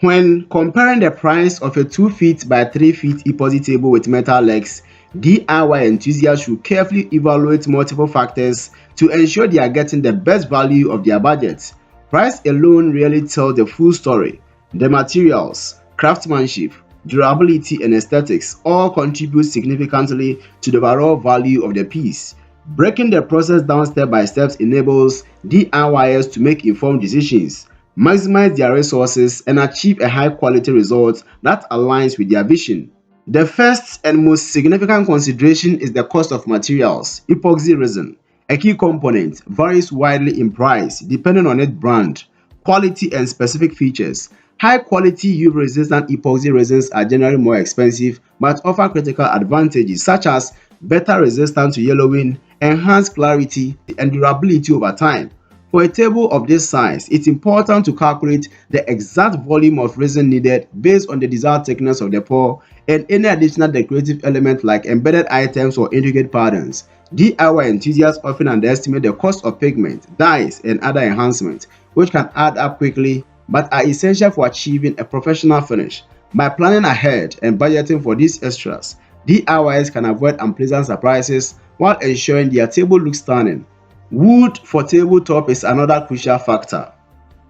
When comparing the price of a 2 feet by 3 feet epoxy table with metal legs, DIY enthusiasts should carefully evaluate multiple factors to ensure they are getting the best value of their budget. Price alone rarely tells the full story. The materials, craftsmanship, durability, and aesthetics all contribute significantly to the overall value of the piece. Breaking the process down step by step enables DIYers to make informed decisions, maximize their resources, and achieve a high quality result that aligns with their vision. The first and most significant consideration is the cost of materials. Epoxy resin, a key component, varies widely in price depending on its brand, quality, and specific features. High quality UV resistant epoxy resins are generally more expensive but offer critical advantages such as better resistance to yellowing, enhanced clarity, and durability over time. For a table of this size, it's important to calculate the exact volume of resin needed based on the desired thickness of the pour and any additional decorative elements like embedded items or intricate patterns. DIY enthusiasts often underestimate the cost of pigment, dyes, and other enhancements, which can add up quickly but are essential for achieving a professional finish. By planning ahead and budgeting for these extras, DIYs can avoid unpleasant surprises while ensuring their table looks stunning. Wood for tabletop is another crucial factor.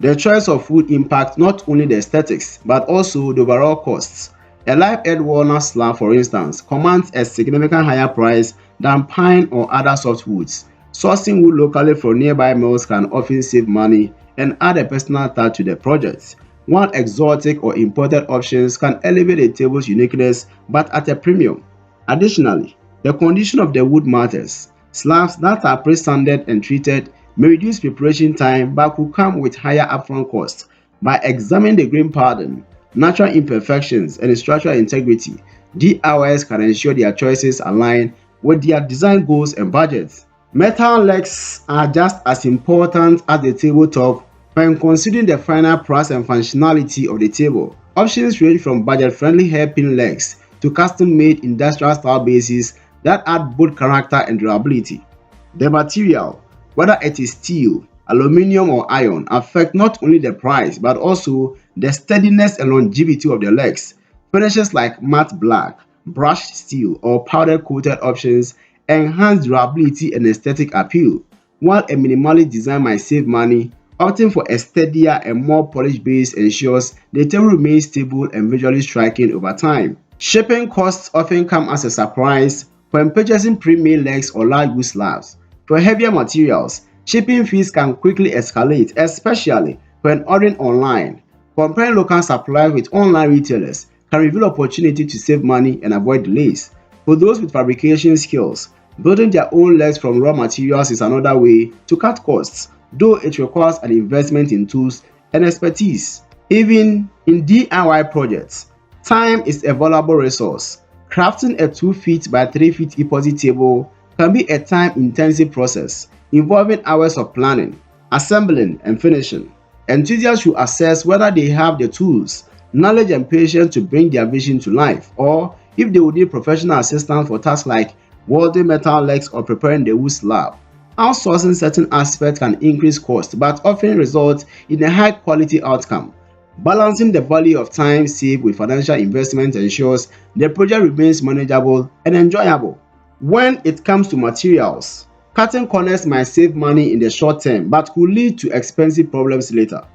The choice of wood impacts not only the aesthetics but also the overall costs. A live-edge walnut slab, for instance, commands a significantly higher price than pine or other softwoods. Sourcing wood locally from nearby mills can often save money and add a personal touch to the project, while exotic or imported options can elevate a table's uniqueness but at a premium. Additionally, the condition of the wood matters. Slabs that are pre-sanded and treated may reduce preparation time but could come with higher upfront costs. By examining the grain pattern, natural imperfections, and structural integrity, DIYs can ensure their choices align with their design goals and budgets. Metal legs are just as important as the tabletop when considering the final price and functionality of the table. Options range from budget-friendly hairpin legs to custom-made industrial-style bases that add both character and durability. The material, whether it is steel, aluminum, or iron, affect not only the price but also the steadiness and longevity of the legs. Finishes like matte black, brushed steel, or powder-coated options enhance durability and aesthetic appeal, while a minimalist design might save money. Opting for a steadier and more polished base ensures the table remains stable and visually striking over time. Shipping costs often come as a surprise when purchasing pre-made legs or large wood slabs. For heavier materials, shipping fees can quickly escalate, especially when ordering online. Comparing local suppliers with online retailers can reveal opportunity to save money and avoid delays. For those with fabrication skills, building their own legs from raw materials is another way to cut costs, though it requires an investment in tools and expertise. Even in DIY projects, time is a valuable resource. Crafting a 2 feet by 3 feet epoxy table can be a time-intensive process involving hours of planning, assembling, and finishing. Enthusiasts should assess whether they have the tools, knowledge, and patience to bring their vision to life, or if they would need professional assistance for tasks like welding metal legs or preparing the wood slab. Outsourcing certain aspects can increase cost but often result in a high-quality outcome. Balancing the value of time saved with financial investment ensures the project remains manageable and enjoyable. When it comes to materials, cutting corners might save money in the short term but could lead to expensive problems later.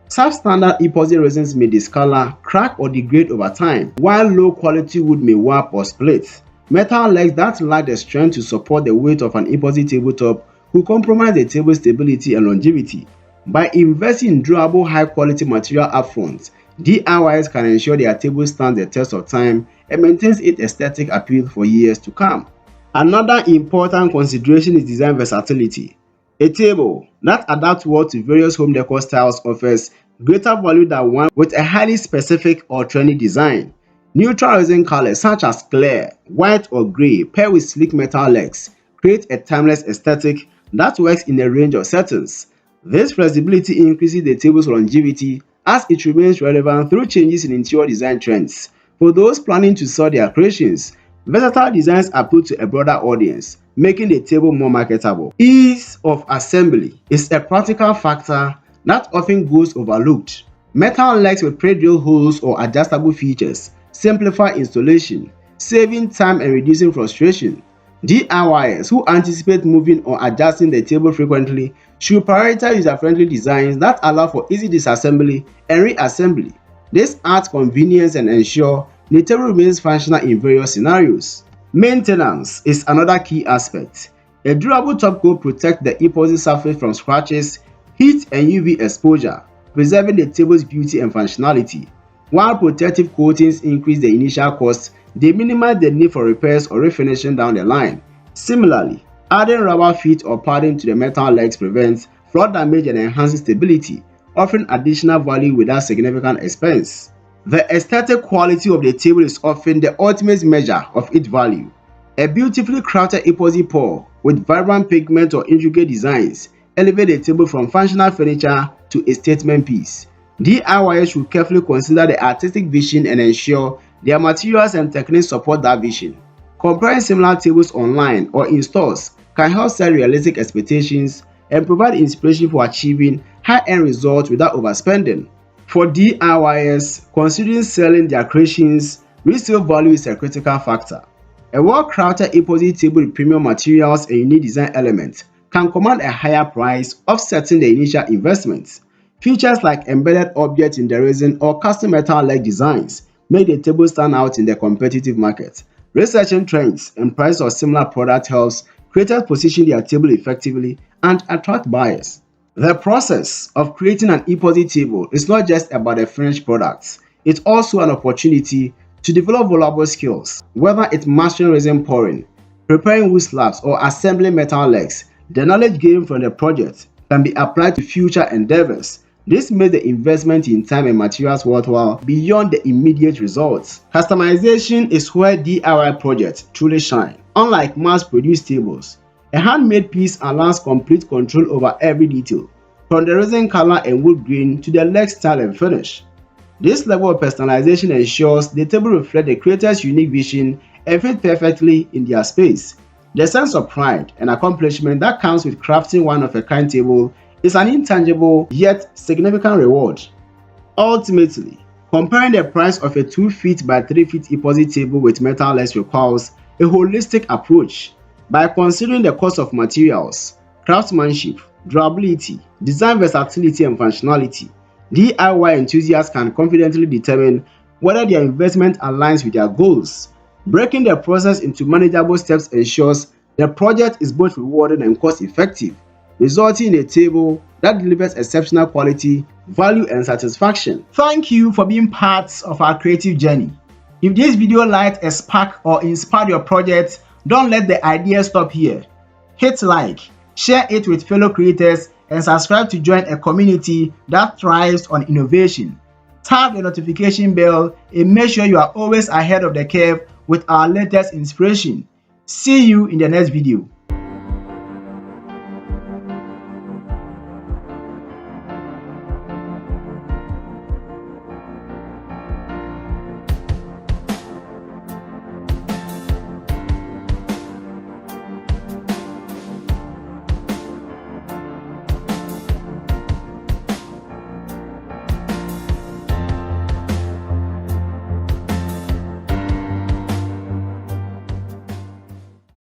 Substandard epoxy resins may discolor, crack, or degrade over time, while low-quality wood may warp or split. Metal legs that lack the strength to support the weight of an epoxy tabletop could compromise the table's stability and longevity. By investing in durable, high-quality material upfront, DIYs can ensure their table stands the test of time and maintains its aesthetic appeal for years to come. Another important consideration is design versatility. A table that adapts well to various home decor styles offers greater value than one with a highly specific or trendy design. Neutral resin colors such as clear, white, or gray paired with sleek metal legs create a timeless aesthetic that works in a range of settings. This flexibility increases the table's longevity as it remains relevant through changes in interior design trends. For those planning to sell their creations, versatile designs appeal to a broader audience, making the table more marketable. Ease of assembly is a practical factor that often goes overlooked. Metal legs with pre-drill holes or adjustable features simplify installation, saving time and reducing frustration. DIYers who anticipate moving or adjusting the table frequently should prioritize user-friendly designs that allow for easy disassembly and reassembly. This adds convenience and ensures the table remains functional in various scenarios. Maintenance is another key aspect. A durable top coat protects the epoxy surface from scratches, heat, and UV exposure, preserving the table's beauty and functionality. While protective coatings increase the initial cost, they minimize the need for repairs or refinishing down the line. Similarly, adding rubber feet or padding to the metal legs prevents floor damage and enhances stability, offering additional value without significant expense. The aesthetic quality of the table is often the ultimate measure of its value. A beautifully crafted epoxy pour with vibrant pigment or intricate designs elevate the table from functional furniture to a statement piece. DIYers should carefully consider the artistic vision and ensure their materials and techniques support that vision. Comparing similar tables online or in stores can help set realistic expectations and provide inspiration for achieving high-end results without overspending. For DIYers considering selling their creations, resale value is a critical factor. A well-crafted epoxy table with premium materials and unique design elements can command a higher price, offsetting the initial investment. Features like embedded objects in the resin or custom metal leg designs make the table stand out in the competitive market. Researching trends and price of similar products helps creators position their table effectively and attract buyers. The process of creating an epoxy table is not just about the finished products, it's also an opportunity to develop valuable skills. Whether it's mastering resin pouring, preparing wood slabs, or assembling metal legs, the knowledge gained from the project can be applied to future endeavors. This makes the investment in time and materials worthwhile beyond the immediate results. Customization is where DIY projects truly shine. Unlike mass-produced tables, a handmade piece allows complete control over every detail, from the resin color and wood grain to the leg style and finish. This level of personalization ensures the table reflects the creator's unique vision and fits perfectly in their space. The sense of pride and accomplishment that comes with crafting one-of-a-kind table is an intangible yet significant reward. Ultimately, comparing the price of a 2 feet by 3 feet epoxy table with metal legs requires a holistic approach. By considering the cost of materials, craftsmanship, durability, design versatility, and functionality, DIY enthusiasts can confidently determine whether their investment aligns with their goals. Breaking the process into manageable steps ensures the project is both rewarding and cost-effective, resulting in a table that delivers exceptional quality, value, and satisfaction. Thank you for being part of our creative journey. If this video lighted a spark or inspired your project, don't let the idea stop here. Hit like, share it with fellow creators, and subscribe to join a community that thrives on innovation. Tap the notification bell and make sure you are always ahead of the curve with our latest inspiration. See you in the next video.